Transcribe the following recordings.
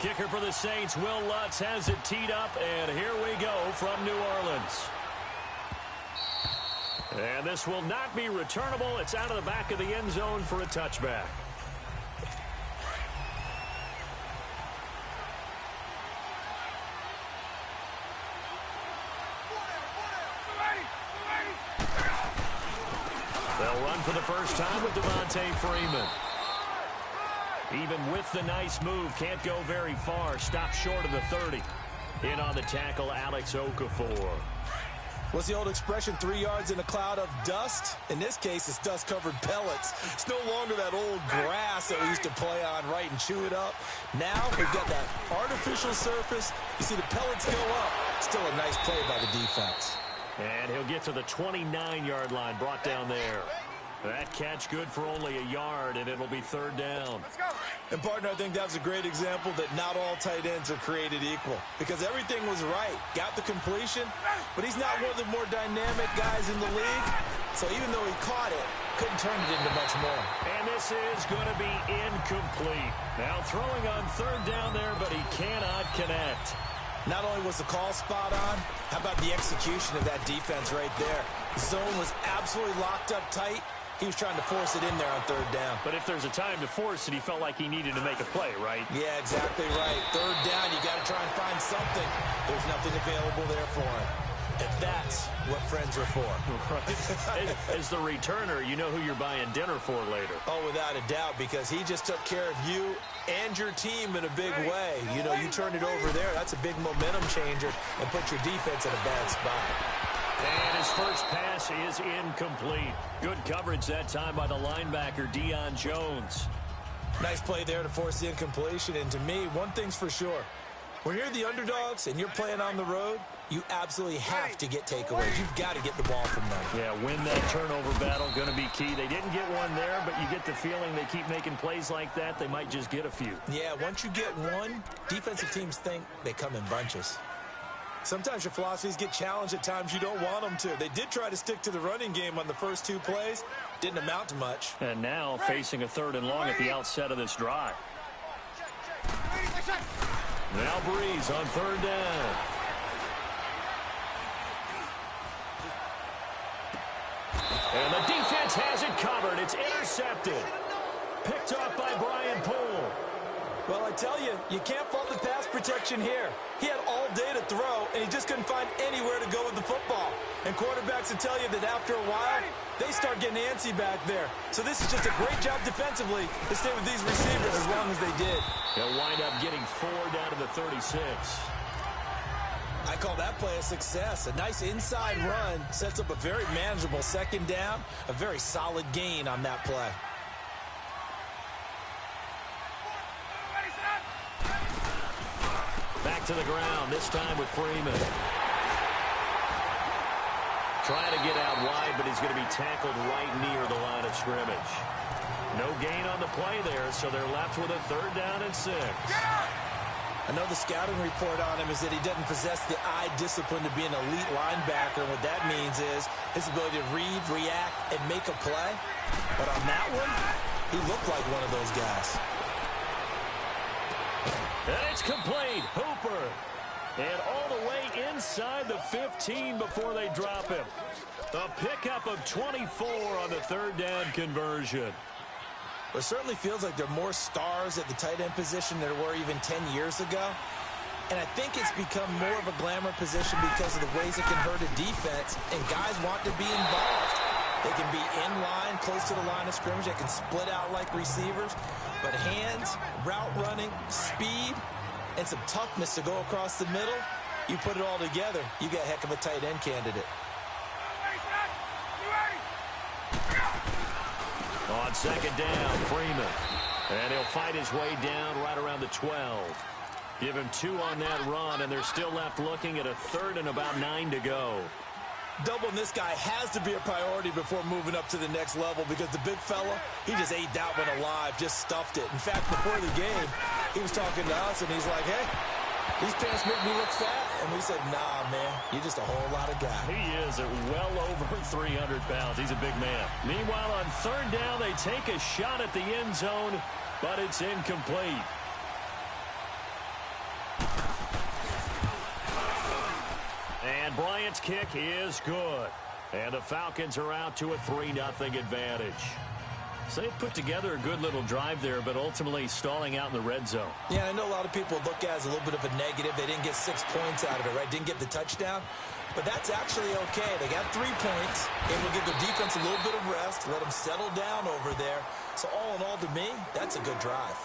Kicker for the Saints, Will Lutz, has it teed up, and here we go from New Orleans. And this will not be returnable. It's out of the back of the end zone for a touchback. They'll run for the first time with Devontae Freeman. Even with the nice move, can't go very far. Stop short of the 30. In on the tackle, Alex Okafor. What's the old expression, 3 yards in a cloud of dust? In this case, it's dust-covered pellets. It's no longer that old grass that we used to play on, right, and chew it up. Now we've got that artificial surface. You see the pellets go up. Still a nice play by the defense. And he'll get to the 29-yard line, brought down there. That catch good for only a yard, and it'll be third down. Let's go. And, partner, I think that was a great example that not all tight ends are created equal, because everything was right. Got the completion, but he's not one of the more dynamic guys in the league. So even though he caught it, couldn't turn it into much more. And this is going to be incomplete. Now throwing on third down there, but he cannot connect. Not only was the call spot on, how about the execution of that defense right there? The zone was absolutely locked up tight. He was trying to force it in there on third down. But if there's a time to force it, he felt like he needed to make a play, right? Yeah, exactly right. Third down, you got to try and find something. There's nothing available there for him. And that's what friends are for. Right. As the returner, you know who you're buying dinner for later. Oh, without a doubt, because he just took care of you and your team in a big way. You know, you turn it over there, that's a big momentum changer, and put your defense in a bad spot. And his first pass is incomplete. Good coverage that time by the linebacker, Deion Jones. Nice play there to force the incompletion. And to me, one thing's for sure. When you're the underdogs and you're playing on the road, you absolutely have to get takeaways. You've got to get the ball from them. Yeah, win that turnover battle, going to be key. They didn't get one there, but you get the feeling they keep making plays like that, they might just get a few. Yeah, once you get one, defensive teams think they come in bunches. Sometimes your philosophies get challenged at times you don't want them to. They did try to stick to the running game on the first 2 plays. Didn't amount to much. And now facing a third and long at the outset of this drive. Now Breeze on third down. And the defense has it covered. It's intercepted. Picked off by Brian Poole. Well, I tell you, you can't fault the pass protection here. He had all day to throw, and he just couldn't find anywhere to go with the football. And quarterbacks will tell you that after a while, they start getting antsy back there. So this is just a great job defensively to stay with these receivers as long as they did. They'll wind up getting 4 down to the 36. I call that play a success. A nice inside run sets up a very manageable second down, a very solid gain on that play. Back to the ground, this time with Freeman. Trying to get out wide, but he's going to be tackled right near the line of scrimmage. No gain on the play there, so they're left with a third down and 6. I know the scouting report on him is that he doesn't possess the eye discipline to be an elite linebacker. What that means is his ability to read, react, and make a play. But on that one, he looked like one of those guys. And it's complete. Hooper. And all the way inside the 15 before they drop him. A pickup of 24 on the third down conversion. It certainly feels like there are more stars at the tight end position than there were even 10 years ago. And I think it's become more of a glamour position because of the ways it can hurt a defense, and guys want to be involved. They can be in line, close to the line of scrimmage. They can split out like receivers. But hands, route running, speed, and some toughness to go across the middle, you put it all together, you got a heck of a tight end candidate. On second down, Freeman. And he'll fight his way down right around the 12. Give him 2 on that run, and they're still left looking at a third and about 9 to go. Doubling this guy has to be a priority before moving up to the next level, because the big fella, he just ate that one alive, just stuffed it. In fact, before the game, he was talking to us, and he's like, hey, these pants make me look fat. And we said, nah, man, you're just a whole lot of guy. He is at well over 300 pounds. He's a big man. Meanwhile, on third down, they take a shot at the end zone, but it's incomplete. And Bryant's kick is good. And the Falcons are out to a 3-0 advantage. So they put together a good little drive there, but ultimately stalling out in the red zone. Yeah, I know a lot of people look at it as a little bit of a negative. They didn't get 6 points out of it, right? Didn't get the touchdown. But that's actually okay. They got 3 points. Able to give their defense a little bit of rest, let them settle down over there. So all in all, to me, that's a good drive.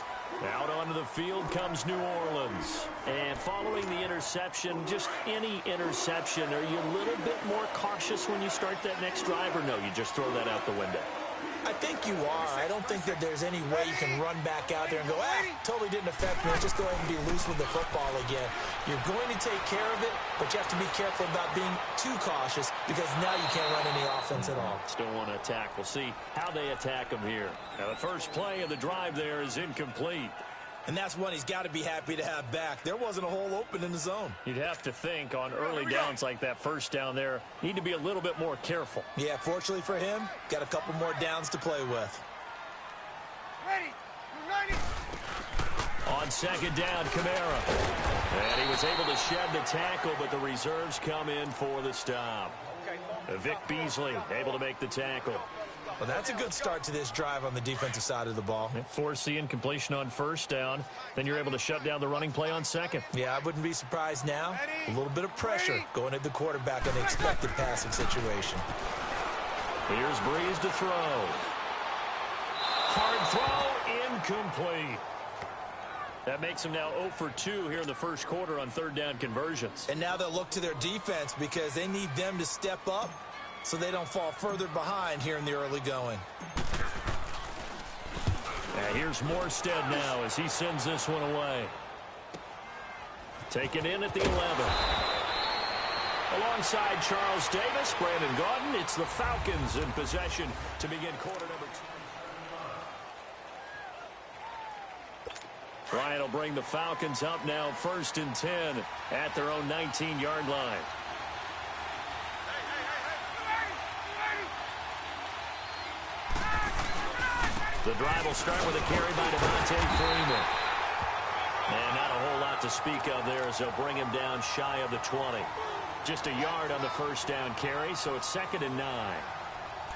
Out onto the field comes New Orleans. And following the interception, just any interception, are you a little bit more cautious when you start that next drive, or no, you just throw that out the window? I think you are. I don't think that there's any way you can run back out there and go, totally didn't affect me. Let's just go ahead and be loose with the football again. You're going to take care of it, but you have to be careful about being too cautious because now you can't run any offense at all. Still want to attack. We'll see how they attack them here. Now, the first play of the drive there is incomplete. And that's one he's got to be happy to have back. There wasn't a hole open in the zone. You'd have to think on early downs like that first down there, need to be a little bit more careful. Yeah, fortunately for him, got a couple more downs to play with. Ready. On second down, Kamara. And he was able to shed the tackle, but the reserves come in for the stop. Vic Beasley able to make the tackle. Well, that's a good start to this drive on the defensive side of the ball. Force the incompletion on first down. Then you're able to shut down the running play on second. Yeah, I wouldn't be surprised now. A little bit of pressure going at the quarterback in the expected passing situation. Here's Breeze to throw. Hard throw, incomplete. That makes them now 0 for 2 here in the first quarter on third down conversions. And now they'll look to their defense because they need them to step up so they don't fall further behind here in the early going. And here's Morstead now as he sends this one away. Taken in at the 11. Alongside Charles Davis, Brandon Gaudin, it's the Falcons in possession to begin quarter number 2. Ryan will bring the Falcons up now 1st and 10 at their own 19-yard line. The drive will start with a carry by Devontae Freeman. And not a whole lot to speak of there as they'll bring him down shy of the 20. Just a yard on the first down carry, so it's 2nd and 9.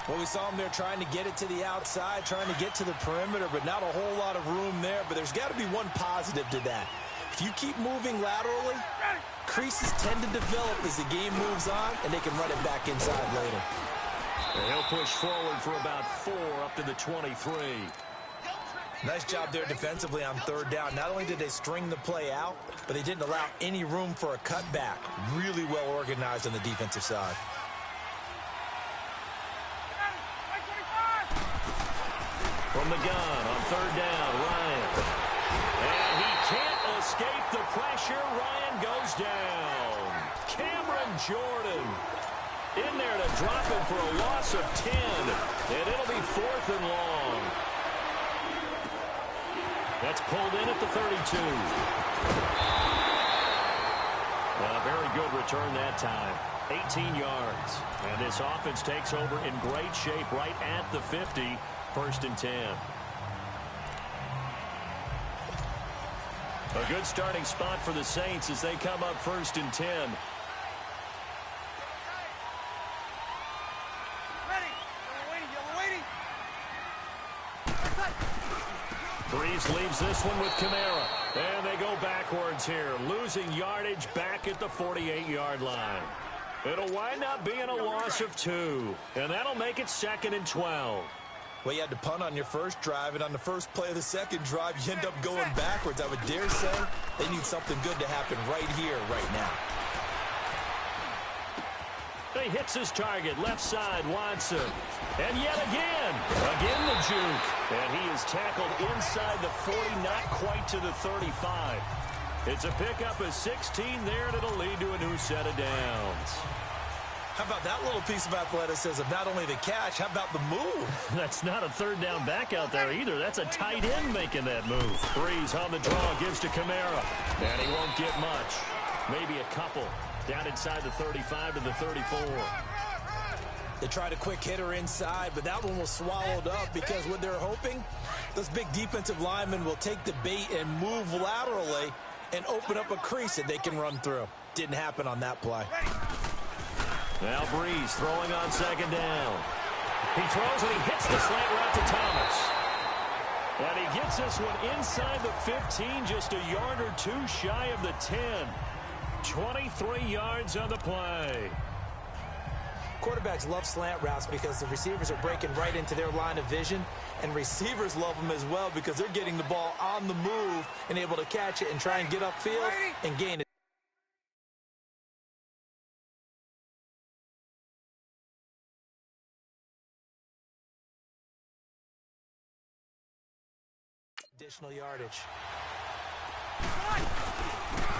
Well, we saw him there trying to get it to the outside, trying to get to the perimeter, but not a whole lot of room there. But there's got to be one positive to that. If you keep moving laterally, creases tend to develop as the game moves on, and they can run it back inside later. And he'll push forward for about 4 up to the 23. Nice job there defensively on third down. Not only did they string the play out, but they didn't allow any room for a cutback. Really well organized on the defensive side. From the gun on third down, Ryan. And he can't escape the pressure. Ryan goes down. Cameron Jordan in there to drop him for a loss of 10. And it'll be 4th and long. That's pulled in at the 32. A very good return that time. 18 yards. And this offense takes over in great shape right at the 50. 1st and 10. A good starting spot for the Saints as they come up 1st and 10. Breeze leaves this one with Kamara. And they go backwards here, losing yardage back at the 48-yard line. It'll wind up being a loss of 2. And that'll make it 2nd and 12. Well, you had to punt on your first drive, and on the first play of the second drive, you end up going backwards. I would dare say they need something good to happen right here, right now. He hits his target, left side, Watson. And yet again the juke. And he is tackled inside the 40, not quite to the 35. It's a pickup of 16 there, and it'll lead to a new set of downs. How about that little piece of athleticism? Not only the catch, how about the move? That's not a third down back out there either. That's a tight end making that move. Breeze on the draw, gives to Kamara. And he won't get much. Maybe a couple. Down inside the 35 to the 34. They tried a quick hitter inside, but that one was swallowed up because what they're hoping, those big defensive linemen will take the bait and move laterally and open up a crease that they can run through. Didn't happen on that play. Now Breeze throwing on second down. He throws and he hits the slant route to Thomas. And he gets this one inside the 15, just a yard or two shy of the 10. 23 yards on the play. Quarterbacks love slant routes because the receivers are breaking right into their line of vision, and receivers love them as well because they're getting the ball on the move and able to catch it and try and get upfield and gain it. Additional yardage.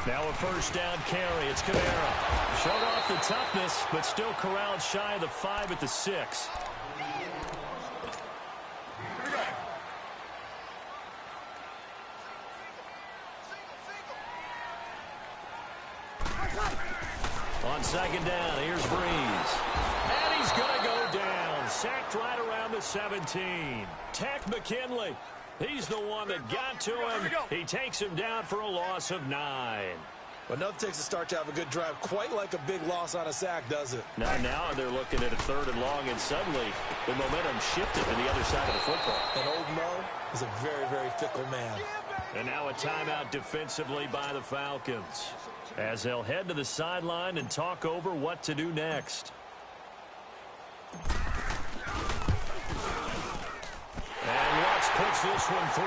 Now a first down carry. It's Kamara. Showed off the toughness, but still corralled shy of the 5 at the 6. On second down, here's Breeze. And he's going to go down. Sacked right around the 17. Tech McKinley. He's the one that got to him. He takes him down for a loss of 9. Well, nothing takes a start to have a good drive, quite like a big loss on a sack, does it? Now they're looking at a 3rd and long, and suddenly the momentum shifted to the other side of the football. And old Mo is a very, very fickle man. And now a timeout defensively by the Falcons, as they'll head to the sideline and talk over what to do next. And Lutz puts this one through.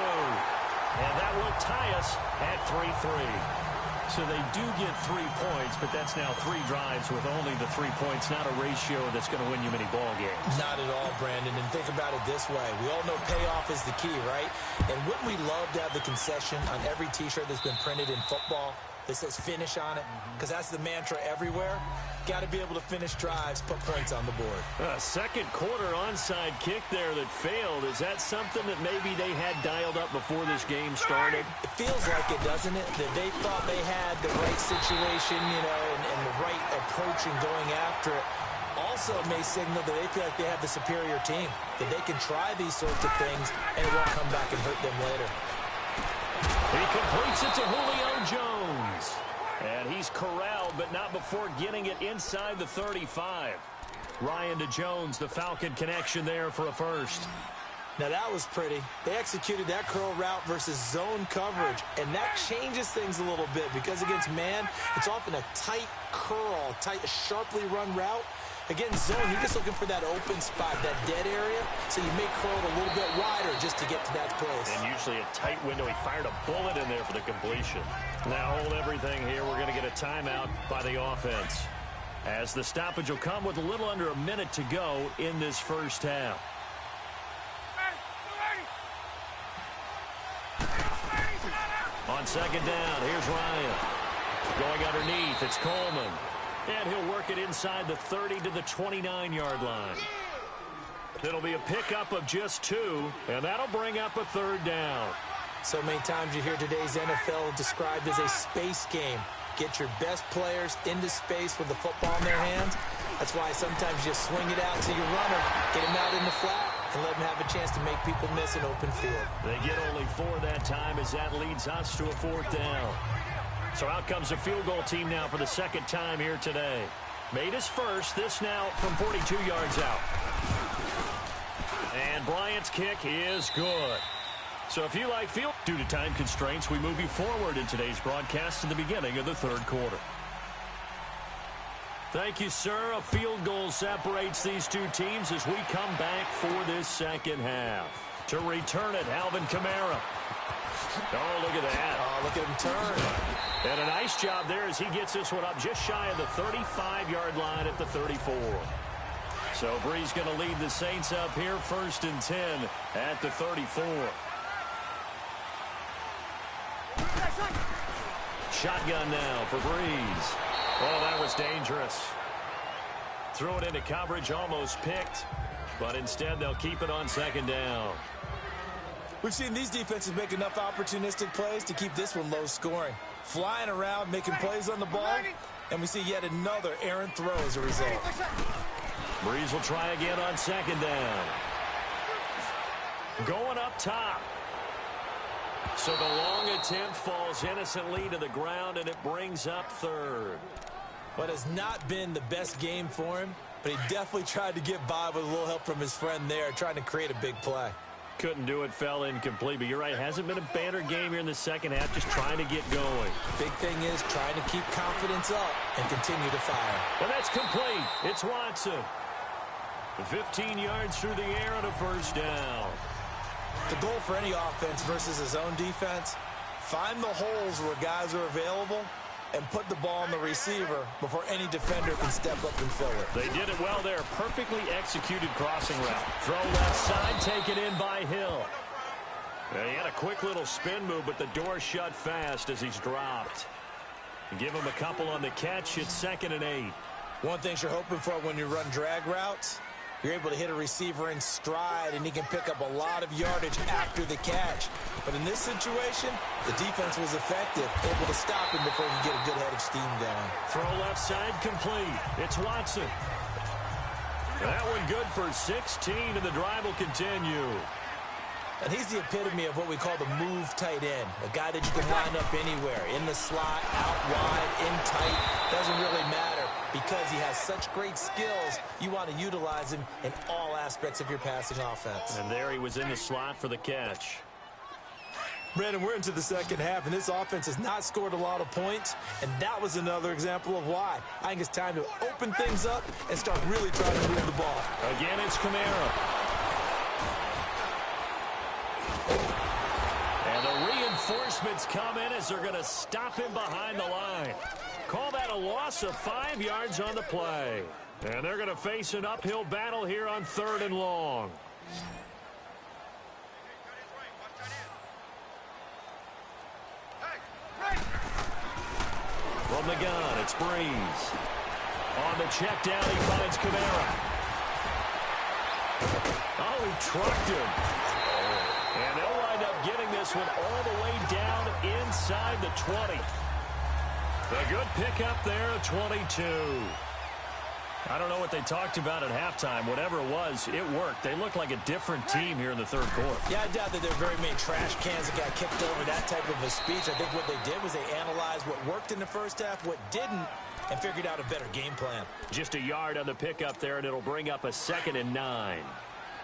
And that will tie us at 3-3. So they do get 3 points, but that's now 3 drives with only the 3 points, not a ratio that's going to win you many ball games. Not at all, Brandon. And think about it this way. We all know payoff is the key, right? And wouldn't we love to have the concession on every T-shirt that's been printed in football that says finish on it? Because that's the mantra everywhere. Got to be able to finish drives, put points on the board. Second quarter onside kick there that failed. Is that something that maybe they had dialed up before this game started? It feels like it, doesn't it? That they thought they had the right situation, you know, and the right approach in going after it. Also may signal that they feel like they have the superior team, that they can try these sorts of things and it won't come back and hurt them later. He completes it to Julio Jones. And he's corralled, but not before getting it inside the 35. Ryan to Jones, the Falcon connection there for a first. Now that was pretty. They executed that curl route versus zone coverage, and that changes things a little bit because against man, it's often a tight curl, tight, sharply run route. Against zone, you're just looking for that open spot, that dead area, so you may curl it a little bit wider just to get to that place. And usually a tight window. He fired a bullet in there for the completion. Now hold everything here. We're going to get a timeout by the offense, as the stoppage will come with a little under a minute to go in this first half. On second down, here's Ryan. Going underneath, it's Coleman. And he'll work it inside the 30 to the 29-yard line. It'll be a pickup of just 2, and that'll bring up a 3rd down. So many times you hear today's NFL described as a space game. Get your best players into space with the football in their hands. That's why sometimes you swing it out to your runner, get him out in the flat, and let him have a chance to make people miss an open field. They get only 4 that time as that leads us to a 4th down. So out comes the field goal team now for the second time here today. Made his first, this now from 42 yards out. And Bryant's kick is good. So if you like field, due to time constraints, we move you forward in today's broadcast to the beginning of the 3rd quarter. Thank you, sir. A field goal separates these two teams as we come back for this second half. To return it, Alvin Kamara. Oh, look at that. Oh, look at him turn. And a nice job there as he gets this one up just shy of the 35-yard line at the 34. So Breeze going to lead the Saints up here 1st and 10 at the 34. Shotgun now for Breeze. Oh, that was dangerous. Threw it into coverage, almost picked, but instead they'll keep it on second down. We've seen these defenses make enough opportunistic plays to keep this one low scoring. Flying around, making plays on the ball, and we see yet another errant throw as a result. Breeze will try again on second down. Going up top. So the long attempt falls innocently to the ground, and it brings up 3rd. But it's not been the best game for him, but he definitely tried to get by with a little help from his friend there, trying to create a big play. Couldn't do it, fell incomplete, but you're right, hasn't been a banner game here in the second half, just trying to get going. Big thing is trying to keep confidence up and continue to fire. And that's complete. It's Watson. 15 yards through the air on a first down. The goal for any offense versus his own defense, find the holes where guys are available and put the ball on the receiver before any defender can step up and fill it. They did it well there. Perfectly executed crossing route. Throw left side, taken in by Hill. He had a quick little spin move, but the door shut fast as he's dropped. Give him a couple on the catch. It's 2nd and 8. One thing you're hoping for when you run drag routes, you're able to hit a receiver in stride, and he can pick up a lot of yardage after the catch. But in this situation, the defense was effective, able to stop him before he could get a good head of steam going. Throw left side complete. It's Watson. That one good for 16, and the drive will continue. And he's the epitome of what we call the move tight end, a guy that you can line up anywhere, in the slot, out wide, in tight, doesn't really matter. Because he has such great skills, you want to utilize him in all aspects of your passing offense. And there he was in the slot for the catch. Brandon, we're into the second half, and this offense has not scored a lot of points, and that was another example of why. I think it's time to open things up and start really trying to move the ball. Again, it's Kamara. And the reinforcements come in as they're going to stop him behind the line. Call that a loss of 5 yards on the play. And they're going to face an uphill battle here on 3rd and long. From the gun, it's Breeze. On the check down, he finds Kamara. Oh, he trucked him. And they'll wind up getting this one all the way down inside the 20. A good pickup there at 22. I don't know what they talked about at halftime. Whatever it was, it worked. They look like a different team here in the third quarter. Yeah, I doubt that there are very many trash cans that got kicked over, that type of a speech. I think what they did was they analyzed what worked in the first half, what didn't, and figured out a better game plan. Just a yard on the pickup there, and it'll bring up a 2nd and 9.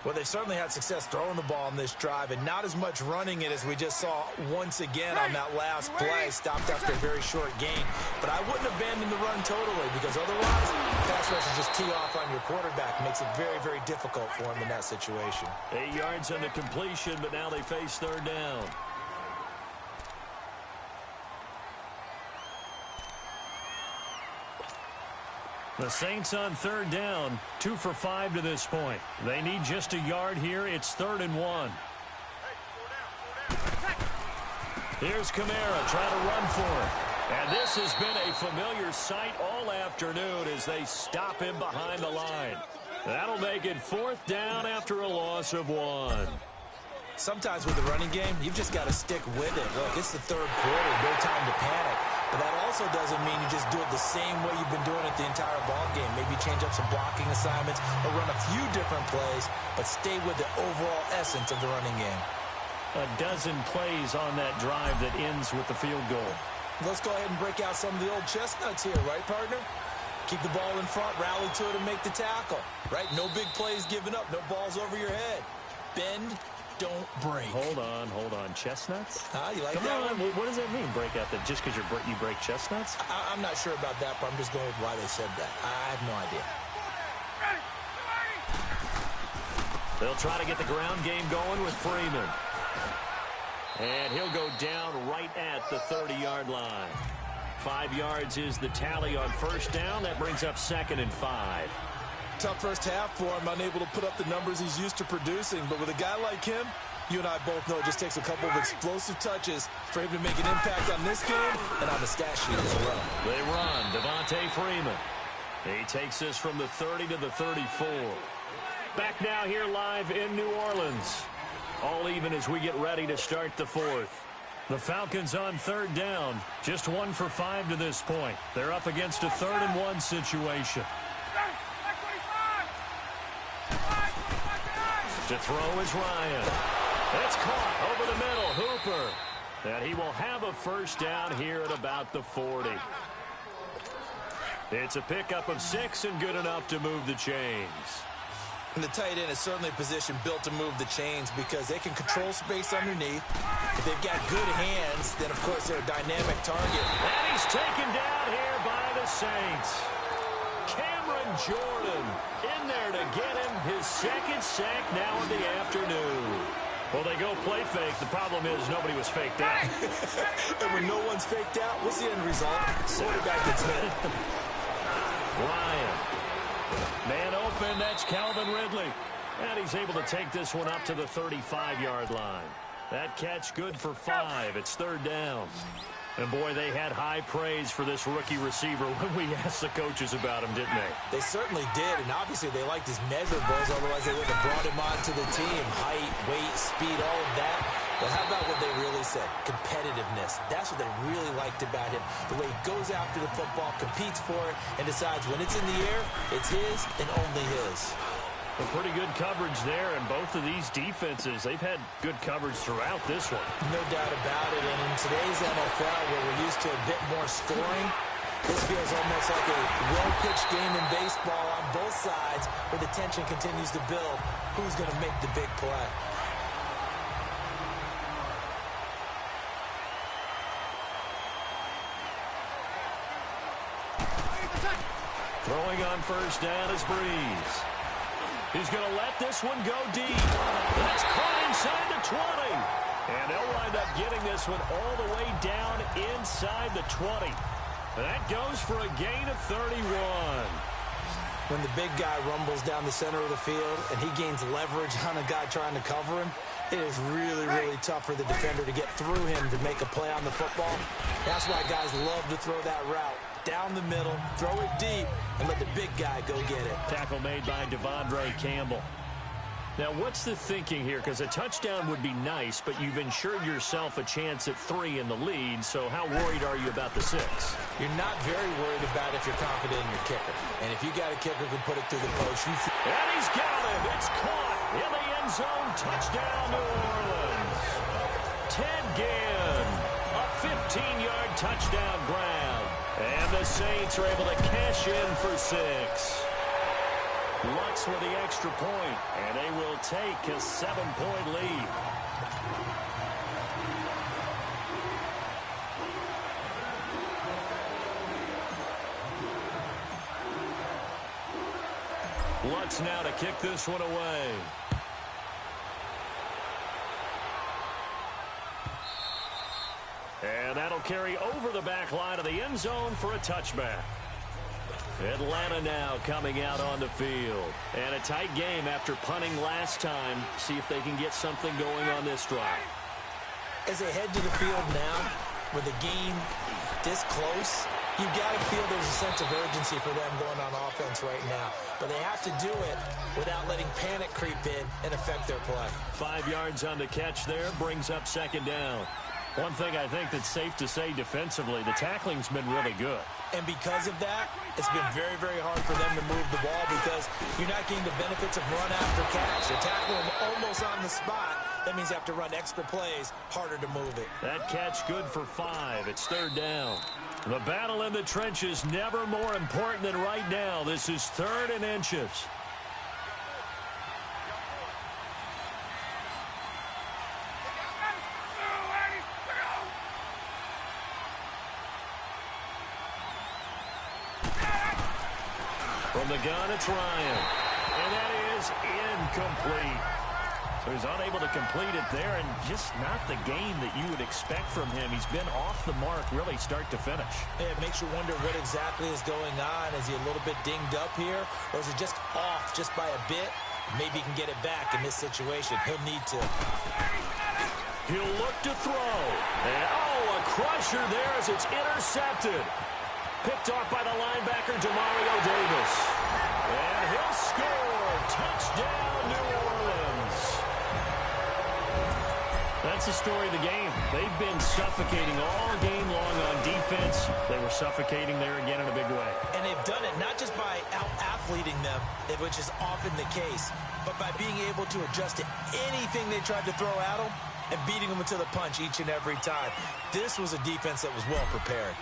Well, they certainly had success throwing the ball on this drive, and not as much running it as we just saw once again on that last play. Stopped after a very short gain. But I wouldn't abandon the run totally, because otherwise, pass rush is just tee off on your quarterback. Makes it very, very difficult for him in that situation. 8 yards on the completion, but now they face 3rd down. The Saints on 3rd down, 2 for 5 to this point. They need just a yard here. It's 3rd and 1. Here's Kamara trying to run for it. And this has been a familiar sight all afternoon as they stop him behind the line. That'll make it 4th down after a loss of 1. Sometimes with the running game, you've just got to stick with it. Look, it's the third quarter, no time to panic. But that also doesn't mean you just do it the same way you've been doing it the entire ball game. Maybe change up some blocking assignments or run a few different plays, but stay with the overall essence of the running game. A dozen plays on that drive that ends with the field goal. Let's go ahead and break out some of the old chestnuts here, right, partner? Keep the ball in front, rally to it, and make the tackle, right? No big plays given up, no balls over your head. Bend, don't break. Hold on. Chestnuts? You like Come that on. one? What does that mean, break out that just because you break chestnuts? I'm not sure about that, but I'm just going with why they said that. I have no idea. They'll try to get the ground game going with Freeman. And he'll go down right at the 30-yard line. 5 yards is the tally on first down. That brings up 2nd and 5. Tough first half for him, unable to put up the numbers he's used to producing. But with a guy like him, you and I both know it just takes a couple of explosive touches for him to make an impact on this game and on the stat sheet as well. They run. Devontae Freeman. He takes this from the 30 to the 34. Back now here live in New Orleans. All even as we get ready to start the 4th. The Falcons on 3rd down. Just 1 for 5 to this point. They're up against a 3rd and 1 situation. To throw is Ryan. It's caught over the middle. Hooper. And he will have a first down here at about the 40. It's a pickup of 6 and good enough to move the chains. And the tight end is certainly a position built to move the chains because they can control space underneath. If they've got good hands, then, of course, they're a dynamic target. And he's taken down here by the Saints. Cameron Jordan in there to get him his second sack now in the afternoon. Well, they go play fake. The problem is nobody was faked out. And when no one's faked out, what's the end result? Quarterback gets hit. Ryan. Man open, that's Calvin Ridley. And he's able to take this one up to the 35-yard line. That catch good for 5. It's third down. And, boy, they had high praise for this rookie receiver when we asked the coaches about him, didn't they? They certainly did, and obviously they liked his measurables, otherwise they wouldn't have brought him onto the team. Height, weight, speed, all of that. But how about what they really said? Competitiveness. That's what they really liked about him. The way he goes after the football, competes for it, and decides when it's in the air, it's his and only his. A pretty good coverage there, and both of these defenses, they've had good coverage throughout this one. No doubt about it, and in today's NFL, where we're used to a bit more scoring, this feels almost like a well-pitched game in baseball on both sides, where the tension continues to build. Who's going to make the big play? Throwing on first down is Breeze. He's going to let this one go deep. That's caught inside the 20. And they'll wind up getting this one all the way down inside the 20. That goes for a gain of 31. When the big guy rumbles down the center of the field and he gains leverage on a guy trying to cover him, it is really, really tough for the defender to get through him to make a play on the football. That's why guys love to throw that route. Down the middle, throw it deep, and let the big guy go get it. Tackle made by Devondre Campbell. Now, what's the thinking here? Because a touchdown would be nice, but you've ensured yourself a chance at 3 in the lead, so how worried are you about the 6? You're not very worried about if you're confident in your kicker. And if you got a kicker who can put it through the post, you... And he's got it. It's caught in the end zone. Touchdown, New Orleans. Ted Ginn, a 15-yard touchdown grab. And the Saints are able to cash in for 6. Lutz with the extra point, and they will take a 7-point lead. Lutz now to kick this one away. And that'll carry over the back line of the end zone for a touchback. Atlanta now coming out on the field. And a tight game after punting last time. See if they can get something going on this drive. As they head to the field now, with the game this close, you've got to feel there's a sense of urgency for them going on offense right now. But they have to do it without letting panic creep in and affect their play. 5 yards on the catch there, brings up second down. One thing I think that's safe to say defensively, the tackling's been really good. And because of that, it's been very, very hard for them to move the ball because you're not getting the benefits of run after catch. You're tackling them almost on the spot. That means you have to run extra plays, harder to move it. That catch good for 5. It's third down. The battle in the trenches never more important than right now. This is 3rd and inches. From the gun, it's Ryan. And that is incomplete. So he's unable to complete it there, and just not the game that you would expect from him. He's been off the mark really start to finish. It makes you wonder what exactly is going on. Is he a little bit dinged up here, or is it just off just by a bit? Maybe he can get it back in this situation. He'll need to. He'll look to throw. And, a crusher there as it's intercepted. Picked off by the linebacker, Demario Davis. And he'll score. Touchdown, New Orleans. That's the story of the game. They've been suffocating all game long on defense. They were suffocating there again in a big way. And they've done it not just by out-athleting them, which is often the case, but by being able to adjust to anything they tried to throw at them and beating them to the punch each and every time. This was a defense that was well prepared.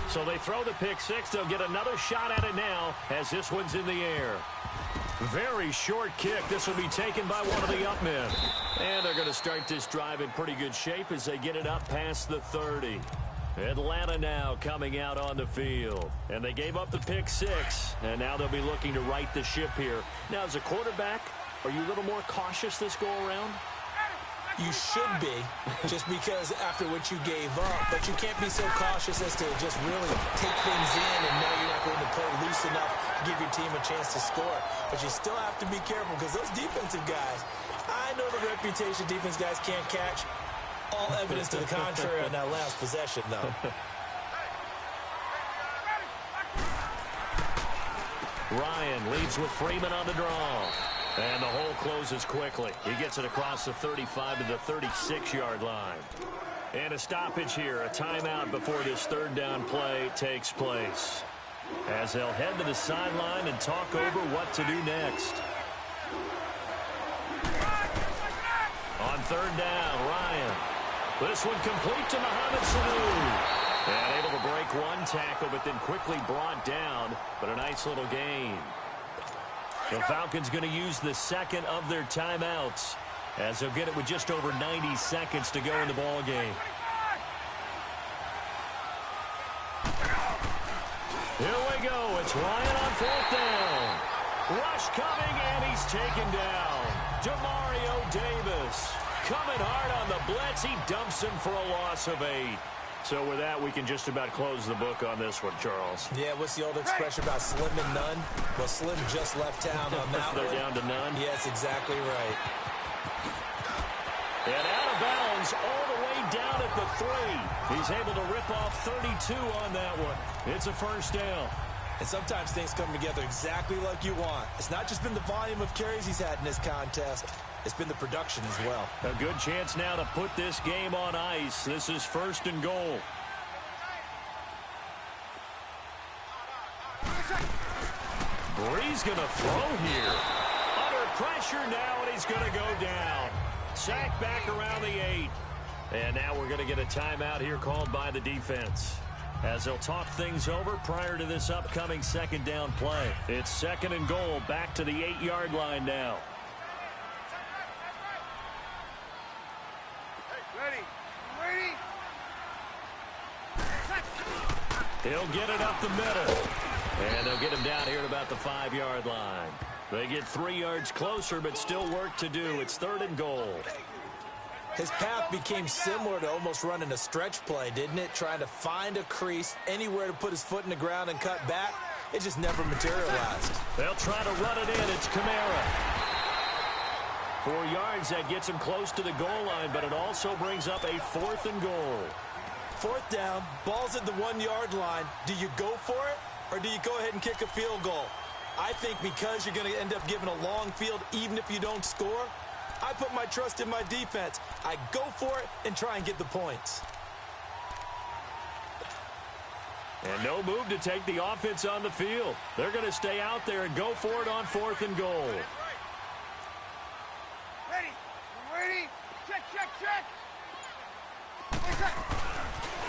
So they throw the pick six. They'll get another shot at it now as this one's in the air. Very short kick. This will be taken by one of the up men. And they're going to start this drive in pretty good shape as they get it up past the 30. Atlanta now coming out on the field. And they gave up the pick six. And now they'll be looking to right the ship here. Now, as a quarterback, are you a little more cautious this go-around? You should be, just because after what you gave up. But you can't be so cautious as to just really take things in and know you're not going to play loose enough to give your team a chance to score. But you still have to be careful because those defensive guys, I know the reputation defense guys can't catch. All evidence to the contrary on that last possession, though. Ryan leads with Freeman on the draw. And the hole closes quickly. He gets it across the 35 to the 36-yard line. And a stoppage here, a timeout before this third down play takes place. As they'll head to the sideline and talk over what to do next. On third down, Ryan. This one complete to Mohamed Sanu. And able to break one tackle, but then quickly brought down. But a nice little gain. The Falcons going to use the second of their timeouts as they'll get it with just over 90 seconds to go in the ball game. Here we go. It's Ryan on fourth down. Rush coming, and he's taken down. Demario Davis coming hard on the blitz. He dumps him for a loss of 8. So with that, we can just about close the book on this one, Charles. Yeah, what's the old expression about slim and none? Well, Slim just left town on that one. They're down to none? Yes, exactly right. And out of bounds all the way down at the 3. He's able to rip off 32 on that one. It's a first down. And sometimes things come together exactly like you want. It's not just been the volume of carries he's had in this contest. It's been the production as well. A good chance now to put this game on ice. This is first and goal. Bree's going to throw here. Under pressure now, and he's going to go down. Sacked back around the 8. And now we're going to get a timeout here called by the defense, as they'll talk things over prior to this upcoming second down play. It's second and goal, back to the 8-yard line now. He'll get it up the middle. And they'll get him down here at about the 5-yard line. They get 3 yards closer, but still work to do. It's third and goal. His path became similar to almost running a stretch play, didn't it? Trying to find a crease, anywhere to put his foot in the ground and cut back. It just never materialized. They'll try to run it in. It's Kamara. 4 yards, that gets him close to the goal line, but it also brings up a fourth and goal. Fourth down, ball's at the 1-yard line. Do you go for it, or do you go ahead and kick a field goal? I think because you're going to end up giving a long field, even if you don't score, I put my trust in my defense. I go for it and try and get the points. And no move to take the offense on the field. They're going to stay out there and go for it on fourth and goal. Ready, check.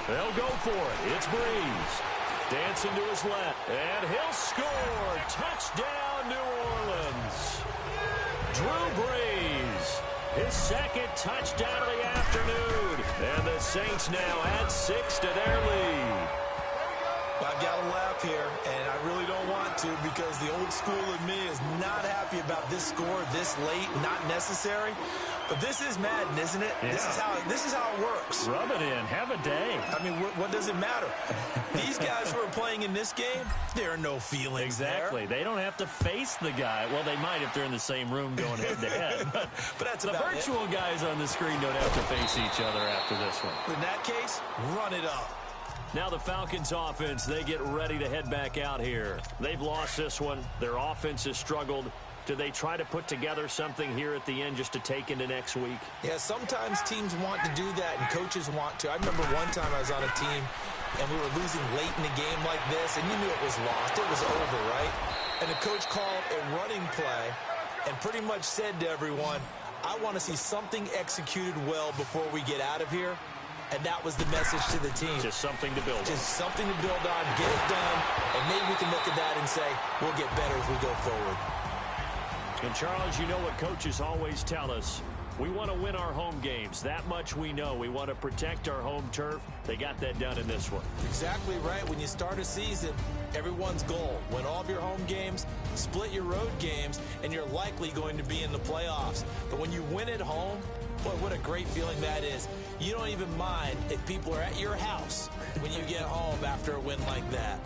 They'll go for it. It's Breeze. Dancing to his left. And he'll score. Touchdown, New Orleans. Drew Brees. His second touchdown of the afternoon. And the Saints now add 6 to their lead. I've got to laugh here, and I really don't want to because the old school in me is not happy about this score this late, not necessary. But this is Madden, isn't it? Yeah. This is how it works. Rub it in. Have a day. I mean, what does it matter? These guys who are playing in this game, there are no feelings Exactly. there. They don't have to face the guy. Well, they might if they're in the same room going head-to-head. But that's the virtual guys on the screen don't have to face each other after this one. In that case, run it up. Now the Falcons offense, they get ready to head back out here. They've lost this one. Their offense has struggled. Do they try to put together something here at the end just to take into next week? Yeah, sometimes teams want to do that and coaches want to. I remember one time I was on a team and we were losing late in the game like this and you knew it was lost. It was over, right? And the coach called a running play and pretty much said to everyone, I want to see something executed well before we get out of here. and that was the message to the team. Just something to build on. Just something to build on, get it done, and maybe we can look at that and say, we'll get better as we go forward. And, Charles, you know what coaches always tell us. We want to win our home games. That much we know. We want to protect our home turf. They got that done in this one. Exactly right. When you start a season, everyone's goal, win all of your home games, split your road games, and you're likely going to be in the playoffs. But when you win at home, boy, what a great feeling that is. You don't even mind if people are at your house when you get home after a win like that.